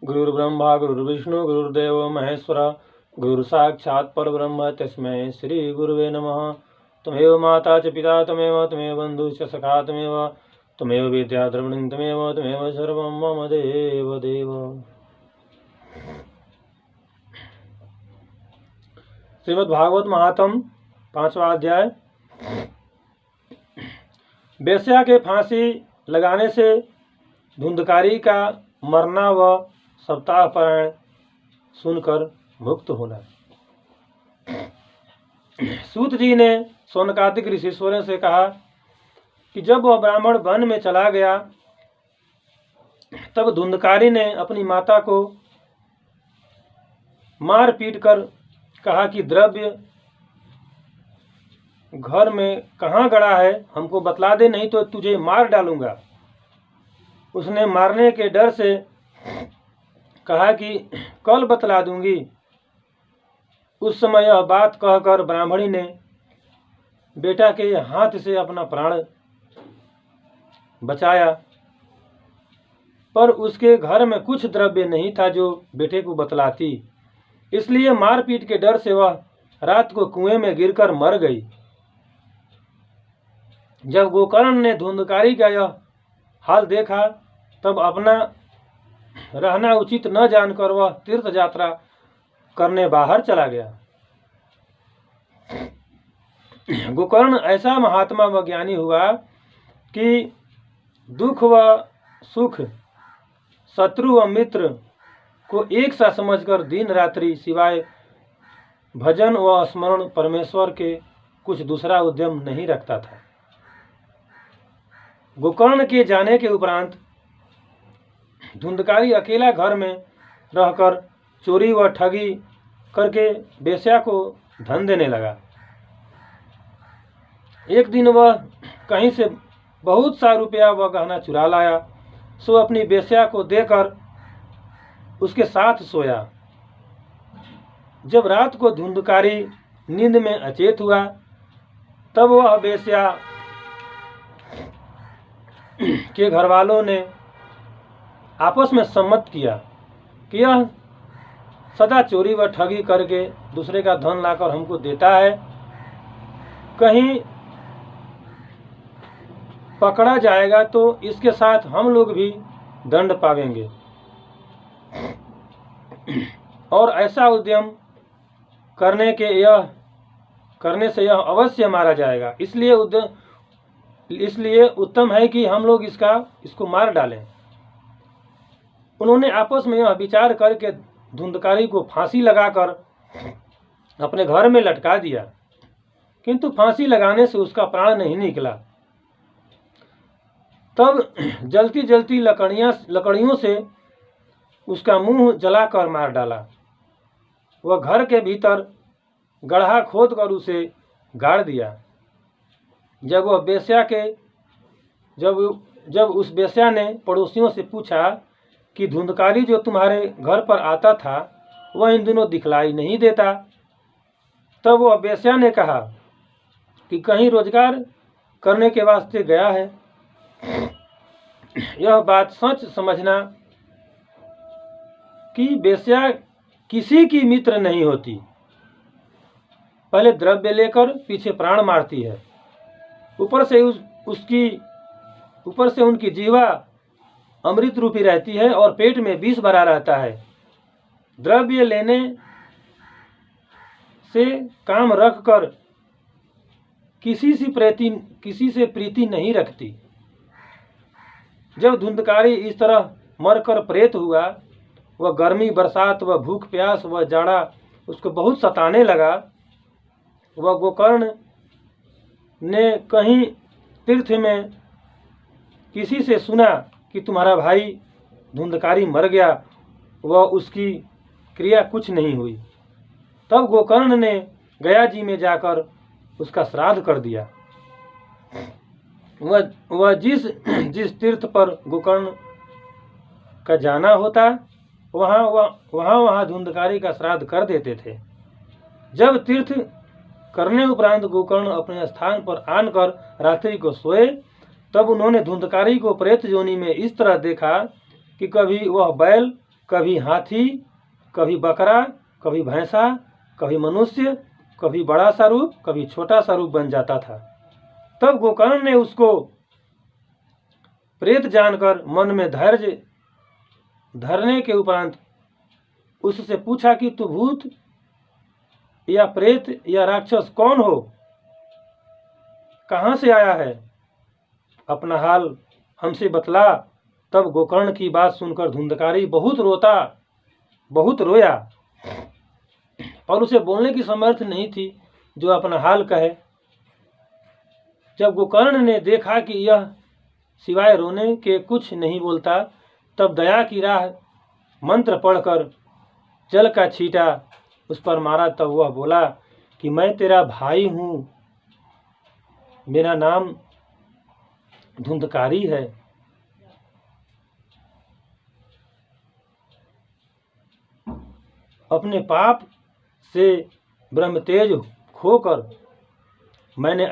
गुरुर्ब्रह्मा गुरुर्विष्णु गुरुर्देव महेश्वर गुरुसाक्षात् परब्रह्म तस्मै श्री गुरुवे नमः। तमेव माता च पिता तमेव बन्धु च सखा तमेव विद्या द्रविणं तमेव सर्वं मम देव देव। श्रीमद् भागवत महात्म 5वां अध्याय। वेश्या के फांसी लगाने से धुंधकारी का मरना व सप्ताह पारायण सुनकर मुक्त होना। सूत जी ने सौनकादिक ऋषिश्वरों से कहा कि जब वह ब्राह्मण वन में चला गया तब धुंधकारी ने अपनी माता को मार पीट कर कहा कि द्रव्य घर में कहाँ गड़ा है, हमको बतला दे, नहीं तो तुझे मार डालूंगा। उसने मारने के डर से कहा कि कल बतला दूंगी। उस समय यह बात कहकर ब्राह्मणी ने बेटा के हाथ से अपना प्राण बचाया, पर उसके घर में कुछ द्रव्य नहीं था जो बेटे को बतलाती, इसलिए मारपीट के डर से वह रात को कुएं में गिरकर मर गई। जब गोकर्ण ने धुंधकारी का यह हाल देखा तब अपना रहना उचित न जानकर वह तीर्थ यात्रा करने बाहर चला गया। गोकर्ण ऐसा महात्मा व ज्ञानी हुआ कि दुख व सुख, शत्रु व मित्र को एक सा समझकर दिन रात्रि सिवाय भजन व स्मरण परमेश्वर के कुछ दूसरा उद्यम नहीं रखता था। गोकर्ण के जाने के उपरांत धुंधकारी अकेला घर में रहकर चोरी व ठगी करके वेश्या को धन देने लगा। एक दिन वह कहीं से बहुत सा रुपया व गहना चुरा लाया, सो अपनी वेश्या को देकर उसके साथ सोया। जब रात को धुंधकारी नींद में अचेत हुआ तब वह वेश्या के घरवालों ने आपस में सम्मत किया कि यह सदा चोरी व ठगी करके दूसरे का धन लाकर हमको देता है, कहीं पकड़ा जाएगा तो इसके साथ हम लोग भी दंड पावेंगे और ऐसा उद्यम करने से यह अवश्य मारा जाएगा। इसलिए उत्तम है कि हम लोग इसको मार डालें। उन्होंने आपस में यह विचार करके धुंधकारी को फांसी लगाकर अपने घर में लटका दिया, किंतु फांसी लगाने से उसका प्राण नहीं निकला। तब जलती जलती लकड़ियों से उसका मुंह जलाकर मार डाला। वह घर के भीतर गड्ढा खोदकर उसे गाड़ दिया। जब उस वेश्या ने पड़ोसियों से पूछा कि धुंधकारी जो तुम्हारे घर पर आता था वह इन दिनों दिखलाई नहीं देता, तब वह वेश्या ने कहा कि कहीं रोजगार करने के वास्ते गया है। यह बात सच समझना कि वेश्या किसी की मित्र नहीं होती, पहले द्रव्य लेकर पीछे प्राण मारती है। ऊपर से उनकी जीवा अमृत रूपी रहती है और पेट में विष भरा रहता है। द्रव्य लेने से काम रखकर किसी से प्रीति नहीं रखती। जब धुंधकारी इस तरह मरकर प्रेत हुआ, वह गर्मी बरसात व भूख प्यास व जाड़ा उसको बहुत सताने लगा। वह गोकर्ण ने कहीं तीर्थ में किसी से सुना कि तुम्हारा भाई धुंधकारी मर गया, वह उसकी क्रिया कुछ नहीं हुई। तब गोकर्ण ने गया जी में जाकर उसका श्राद्ध कर दिया। वह जिस तीर्थ पर गोकर्ण का जाना होता वहाँ धुंधकारी का श्राद्ध कर देते थे। जब तीर्थ करने उपरांत गोकर्ण अपने स्थान पर आनकर रात्रि को सोए, तब उन्होंने धुंधकारी को प्रेत योनि में इस तरह देखा कि कभी वह बैल कभी हाथी, कभी बकरा, कभी भैंसा, कभी मनुष्य, कभी बड़ा सा रूप, कभी छोटा सा रूप बन जाता था। तब गोकर्ण ने उसको प्रेत जानकर मन में धैर्य धरने के उपरांत उससे पूछा कि तू भूत या प्रेत या राक्षस कौन हो, कहाँ से आया है, अपना हाल हमसे बतला। तब गोकर्ण की बात सुनकर धुंधकारी बहुत रोया, और उसे बोलने की समर्थ नहीं थी जो अपना हाल कहे। जब गोकर्ण ने देखा कि यह सिवाय रोने के कुछ नहीं बोलता, तब दया की राह मंत्र पढ़कर जल का छींटा उस पर मारा। तब वह बोला कि मैं तेरा भाई हूँ, मेरा नाम धुंधकारी है। अपने पाप से ब्रह्मतेज खोकर मैंने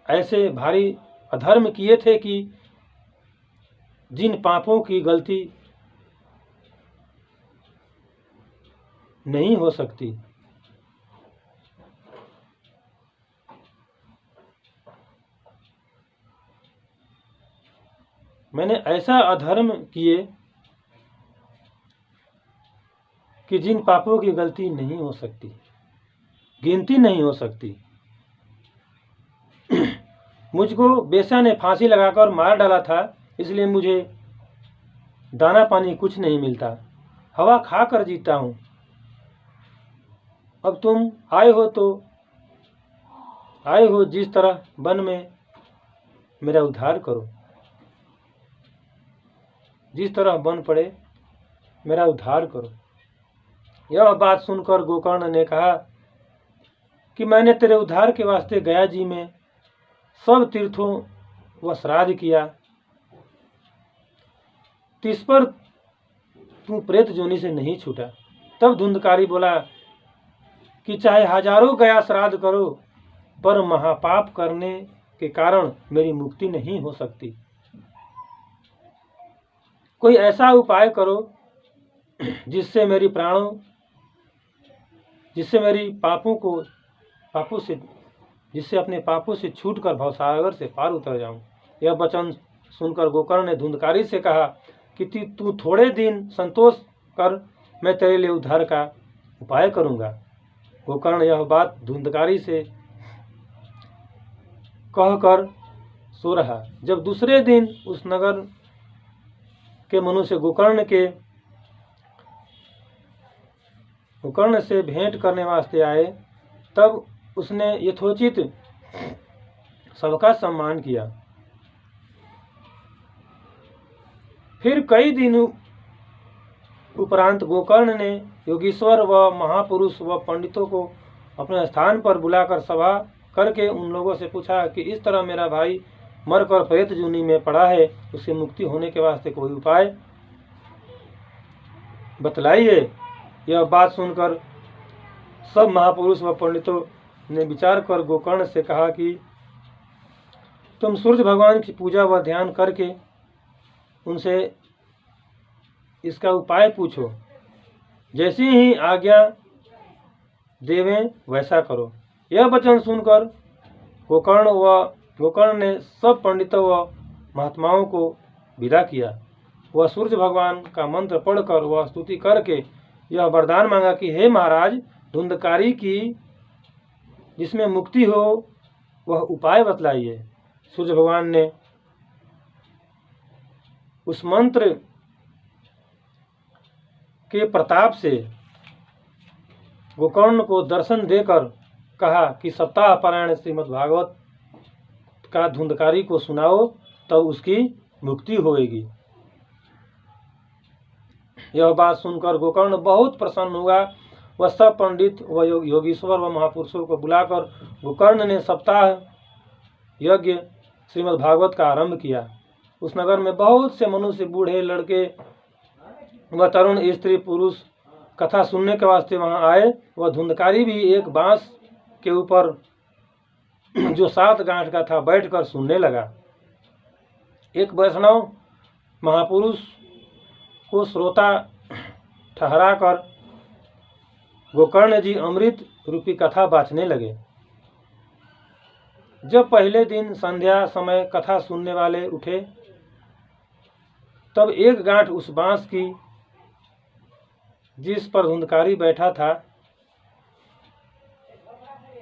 ऐसे भारी अधर्म किए थे कि जिन पापों की गलती नहीं हो सकती, मैंने ऐसा अधर्म किए कि जिन पापों की गलती नहीं हो सकती, गिनती नहीं हो सकती। मुझको बेश्या ने फांसी लगाकर मार डाला था, इसलिए मुझे दाना पानी कुछ नहीं मिलता, हवा खा कर जीता हूँ। अब तुम आए हो जिस तरह वन में मेरा उद्धार करो, जिस तरह वन पड़े मेरा उद्धार करो। यह बात सुनकर गोकर्ण ने कहा कि मैंने तेरे उद्धार के वास्ते गया जी में सब तीर्थों व श्राद्ध किया, तिस पर तू प्रेत जोनि से नहीं छूटा। तब धुंधकारी बोला कि चाहे हजारों गया श्राद्ध करो, पर महापाप करने के कारण मेरी मुक्ति नहीं हो सकती। कोई ऐसा उपाय करो जिससे अपने पापों से छूटकर भवसागर से पार उतर जाऊं। यह वचन सुनकर गोकर्ण ने धुंधकारी से कहा कि तू थोड़े दिन संतोष कर, मैं तेरे लिए उद्धार का उपाय करूंगा। गोकर्ण यह बात धुंधकारी से कहकर सो रहा। जब दूसरे दिन उस नगर के मनुष्य गोकर्ण से भेंट करने वास्ते आए, तब उसने यथोचित सबका सम्मान किया। फिर कई दिन उपरांत गोकर्ण ने योगीश्वर व महापुरुष व पंडितों को अपने स्थान पर बुलाकर सभा करके उन लोगों से पूछा कि इस तरह मेरा भाई मरकर प्रेत जूनी में पड़ा है, उसकी मुक्ति होने के वास्ते कोई उपाय बतलाइए। यह बात सुनकर सब महापुरुष व पंडितों ने विचार कर गोकर्ण से कहा कि तुम सूर्य भगवान की पूजा व ध्यान करके उनसे इसका उपाय पूछो, जैसी ही आज्ञा देवें वैसा करो। यह वचन सुनकर गोकर्ण ने सब पंडितों व महात्माओं को विदा किया। वह सूर्य भगवान का मंत्र पढ़कर वह स्तुति करके यह वरदान मांगा कि हे महाराज, धुंधकारी की जिसमें मुक्ति हो वह उपाय बतलाइए। सूर्य भगवान ने उस मंत्र के प्रताप से गोकर्ण को दर्शन देकर कहा कि सप्ताह पारायण श्रीमद् भागवत का धुंधकारी को सुनाओ, तब उसकी मुक्ति होगी। यह बात सुनकर गोकर्ण बहुत प्रसन्न हुआ। वह सब पंडित व योगीश्वर व महापुरुषों को बुलाकर गोकर्ण ने सप्ताह यज्ञ श्रीमद् भागवत का आरंभ किया। उस नगर में बहुत से मनुष्य, बूढ़े, लड़के व तरुण स्त्री पुरुष कथा सुनने के वास्ते वहां आए। वह धुंधकारी भी एक बांस के ऊपर जो 7 गांठ का था बैठकर सुनने लगा। एक वैष्णव महापुरुष को श्रोता ठहराकर गोकर्ण जी अमृत रूपी कथा बाँचने लगे। जब पहले दिन संध्या समय कथा सुनने वाले उठे, तब एक गांठ उस बांस की जिस पर धुंधकारी बैठा था।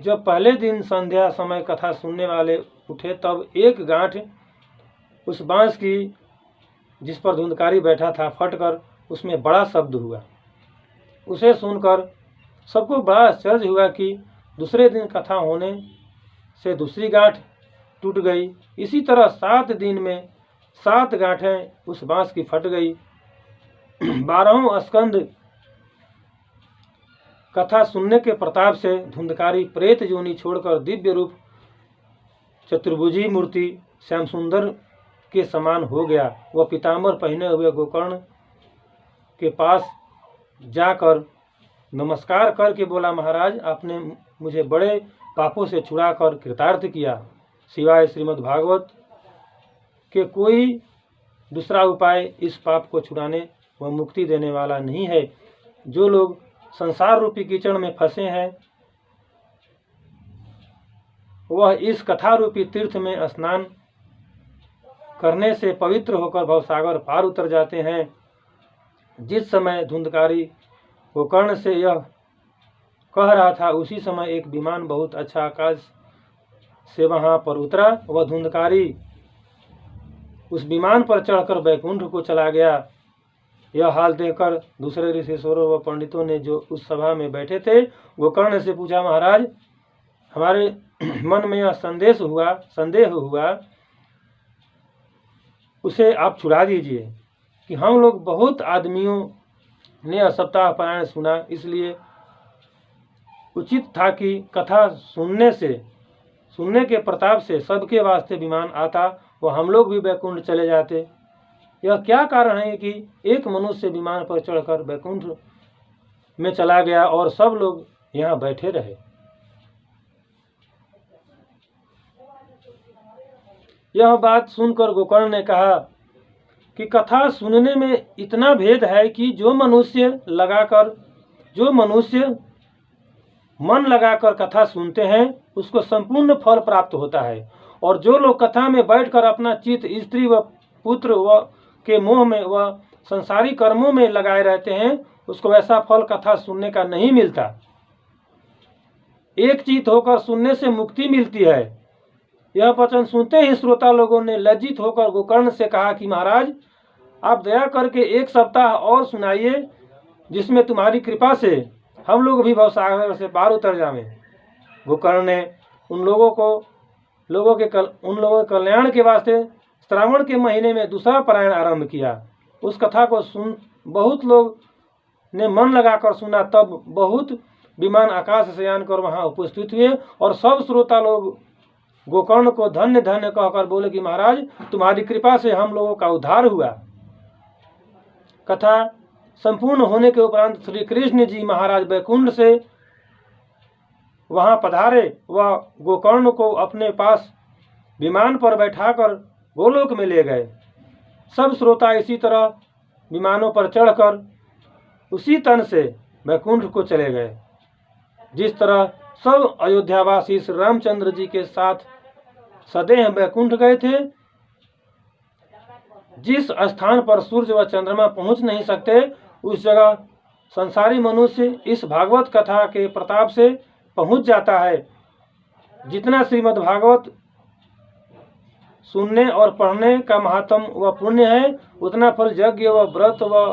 जब पहले दिन संध्या समय कथा सुनने वाले उठे, तब एक गांठ उस बांस की जिस पर धुंधकारी बैठा था फटकर उसमें बड़ा शब्द हुआ। उसे सुनकर सबको बड़ा आश्चर्य हुआ कि दूसरे दिन कथा होने से दूसरी गांठ टूट गई। इसी तरह 7 दिन में 7 गांठें उस बांस की फट गई। 12वां स्कंद कथा सुनने के प्रताप से धुंधकारी प्रेत योनि छोड़कर दिव्य रूप चतुर्भुजी मूर्ति श्याम सुंदर के समान हो गया। वह पीताम्बर पहने हुए गोकर्ण के पास जाकर नमस्कार करके बोला, महाराज, आपने मुझे बड़े पापों से छुड़ाकर कृतार्थ किया। सिवाय श्रीमद् भागवत के कोई दूसरा उपाय इस पाप को छुड़ाने व मुक्ति देने वाला नहीं है। जो लोग संसार रूपी कीचड़ में फंसे हैं, वह इस कथा रूपी तीर्थ में स्नान करने से पवित्र होकर भवसागर पार उतर जाते हैं। जिस समय धुंधकारी गोकर्ण से यह कह रहा था, उसी समय एक विमान बहुत अच्छा आकाश से वहां पर उतरा। वह धुंधकारी उस विमान पर चढ़कर वैकुंठ को चला गया। यह हाल देखकर दूसरे ऋषिश्वरों व पंडितों ने जो उस सभा में बैठे थे, गोकर्ण से पूछा, महाराज, हमारे मन में यह संदेह हुआ, उसे आप छुड़ा दीजिए कि हम लोग बहुत आदमियों ने सप्ताह पारायण सुना, इसलिए उचित था कि कथा सुनने के प्रताप से सबके वास्ते विमान आता व हम लोग भी वैकुंठ चले जाते। यह क्या कारण है कि एक मनुष्य विमान पर चढ़कर वैकुंठ में चला गया और सब लोग यहाँ बैठे रहे। यह बात सुनकर गोकर्ण ने कहा कि कथा सुनने में इतना भेद है कि जो मनुष्य मन लगाकर कथा सुनते हैं उसको संपूर्ण फल प्राप्त होता है, और जो लोग कथा में बैठकर अपना चित्त स्त्री व पुत्र व के मोह में व संसारी कर्मों में लगाए रहते हैं, उसको वैसा फल कथा सुनने का नहीं मिलता। एक चित्त होकर सुनने से मुक्ति मिलती है। यह वचन सुनते ही श्रोता लोगों ने लज्जित होकर गोकर्ण से कहा कि महाराज, आप दया करके 1 सप्ताह और सुनाइए, जिसमें तुम्हारी कृपा से हम लोग भी भवसागर से पार उतर जावें। गोकर्ण ने उन लोगों के कल्याण के वास्ते श्रावण के महीने में दूसरा पारायण आरंभ किया। उस कथा को बहुत लोग ने मन लगाकर सुना। तब बहुत विमान आकाश से आकर वहां उपस्थित हुए और सब श्रोता लोग गोकर्ण को धन्य धन्य कहकर बोले कि महाराज, तुम्हारी कृपा से हम लोगों का उद्धार हुआ। कथा संपूर्ण होने के उपरांत श्री कृष्ण जी महाराज वैकुंठ से वहां पधारे व गोकर्ण को अपने पास विमान पर बैठाकर गोलोक में ले गए। सब श्रोता इसी तरह विमानों पर चढ़कर उसी तन से वैकुंठ को चले गए। जिस तरह सब अयोध्यावासी श्री रामचंद्र जी के साथ सदेह वैकुंठ गए थे, जिस स्थान पर सूर्य व चंद्रमा पहुंच नहीं सकते, उस जगह संसारी मनुष्य इस भागवत कथा के प्रताप से पहुंच जाता है। जितना श्रीमद् भागवत सुनने और पढ़ने का महात्म व पुण्य है, उतना फल यज्ञ व व्रत व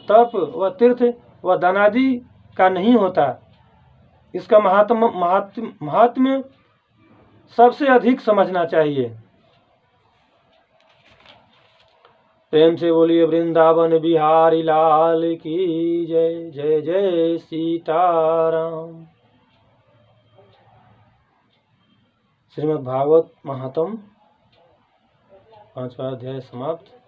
तप व तीर्थ व दानादि का नहीं होता। इसका महात्म्य सबसे अधिक समझना चाहिए। प्रेम से बोलिए वृंदावन बिहारी लाल की जय। जय जय सीताराम। श्रीमद् भागवत महात्म 5वां अध्याय समाप्त।